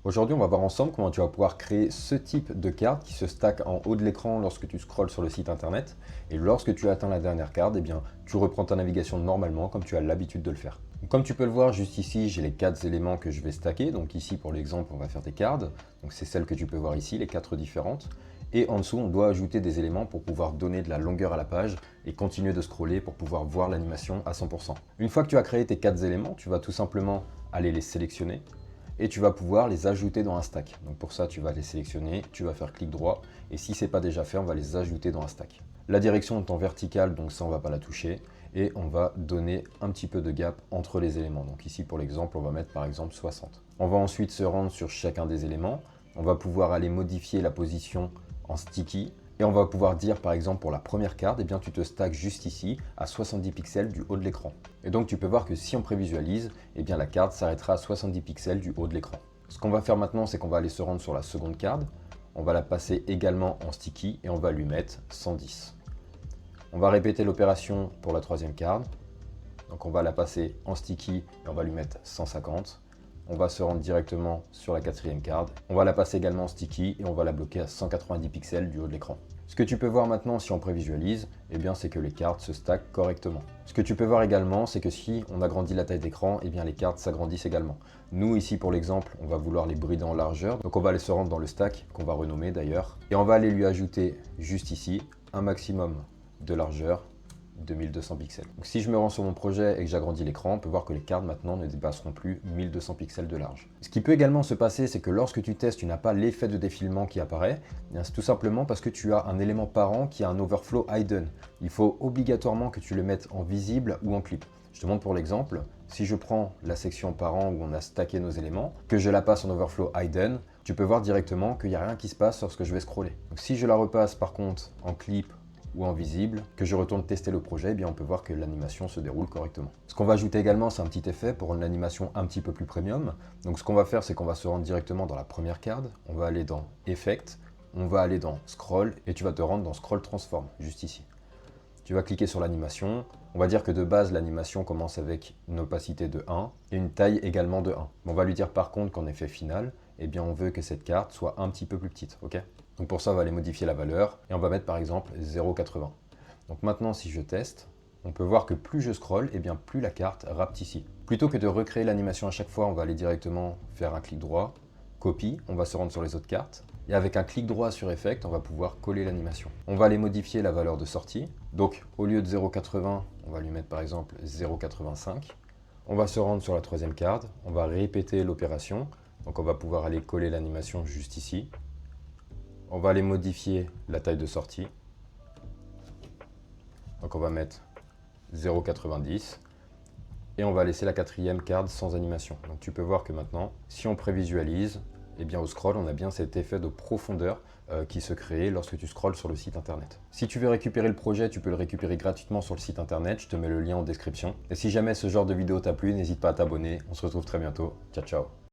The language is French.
Aujourd'hui, on va voir ensemble comment tu vas pouvoir créer ce type de carte qui se stack en haut de l'écran lorsque tu scrolles sur le site internet. Et lorsque tu atteins la dernière carte, eh bien, tu reprends ta navigation normalement comme tu as l'habitude de le faire. Donc, comme tu peux le voir, juste ici, j'ai les 4 éléments que je vais stacker. Donc ici, pour l'exemple, on va faire des cartes. Donc c'est celles que tu peux voir ici, les 4 différentes. Et en dessous, on doit ajouter des éléments pour pouvoir donner de la longueur à la page et continuer de scroller pour pouvoir voir l'animation à 100%. Une fois que tu as créé tes 4 éléments, tu vas tout simplement aller les sélectionner et tu vas pouvoir les ajouter dans un stack. Donc pour ça, tu vas les sélectionner, tu vas faire clic droit, et si ce n'est pas déjà fait, on va les ajouter dans un stack. La direction est en verticale, donc ça, on ne va pas la toucher, et on va donner un petit peu de gap entre les éléments. Donc ici, pour l'exemple, on va mettre par exemple 60. On va ensuite se rendre sur chacun des éléments, on va pouvoir aller modifier la position en sticky, et on va pouvoir dire par exemple pour la première carte, eh bien, tu te stacks juste ici à 70 pixels du haut de l'écran. Et donc tu peux voir que si on prévisualise, eh bien, la carte s'arrêtera à 70 pixels du haut de l'écran. Ce qu'on va faire maintenant, c'est qu'on va aller se rendre sur la seconde carte, on va la passer également en sticky et on va lui mettre 110. On va répéter l'opération pour la troisième carte, donc on va la passer en sticky et on va lui mettre 150. On va se rendre directement sur la quatrième carte. On va la passer également en sticky et on va la bloquer à 190 pixels du haut de l'écran. Ce que tu peux voir maintenant si on prévisualise, eh bien, c'est que les cartes se stackent correctement. Ce que tu peux voir également, c'est que si on agrandit la taille d'écran, eh bien, les cartes s'agrandissent également. Nous, ici, pour l'exemple, on va vouloir les brider en largeur. Donc, on va aller se rendre dans le stack, qu'on va renommer d'ailleurs. Et on va aller lui ajouter juste ici un maximum de largeur de 1200 pixels. Donc si je me rends sur mon projet et que j'agrandis l'écran, on peut voir que les cartes maintenant ne dépasseront plus 1200 pixels de large. Ce qui peut également se passer, c'est que lorsque tu testes, tu n'as pas l'effet de défilement qui apparaît. C'est tout simplement parce que tu as un élément parent qui a un overflow hidden. Il faut obligatoirement que tu le mettes en visible ou en clip. Je te montre pour l'exemple. Si je prends la section parent où on a stacké nos éléments, que je la passe en overflow hidden, tu peux voir directement qu'il n'y a rien qui se passe lorsque je vais scroller. Donc si je la repasse par contre en clip ou en visible, que je retourne tester le projet, eh bien on peut voir que l'animation se déroule correctement. Ce qu'on va ajouter également, c'est un petit effet pour une animation un petit peu plus premium. Donc ce qu'on va faire, c'est qu'on va se rendre directement dans la première carte, on va aller dans Effect, on va aller dans Scroll, et tu vas te rendre dans Scroll Transform, juste ici. Tu vas cliquer sur l'animation, on va dire que de base, l'animation commence avec une opacité de 1 et une taille également de 1. On va lui dire par contre qu'en effet final, eh bien on veut que cette carte soit un petit peu plus petite, ok? Donc pour ça, on va aller modifier la valeur et on va mettre par exemple 0,80. Donc maintenant, si je teste, on peut voir que plus je scrolle, eh bien plus la carte rapetit. Plutôt que de recréer l'animation à chaque fois, on va aller directement faire un clic droit, copie, on va se rendre sur les autres cartes. Et avec un clic droit sur Effect, on va pouvoir coller l'animation. On va aller modifier la valeur de sortie. Donc au lieu de 0,80, on va lui mettre par exemple 0,85. On va se rendre sur la troisième carte, on va répéter l'opération. Donc on va pouvoir aller coller l'animation juste ici. On va aller modifier la taille de sortie. Donc on va mettre 0,90 et on va laisser la quatrième carte sans animation. Donc tu peux voir que maintenant, si on prévisualise, eh bien au scroll, on a bien cet effet de profondeur qui se crée lorsque tu scrolles sur le site internet. Si tu veux récupérer le projet, tu peux le récupérer gratuitement sur le site internet, je te mets le lien en description. Et si jamais ce genre de vidéo t'a plu, n'hésite pas à t'abonner, on se retrouve très bientôt. Ciao ciao.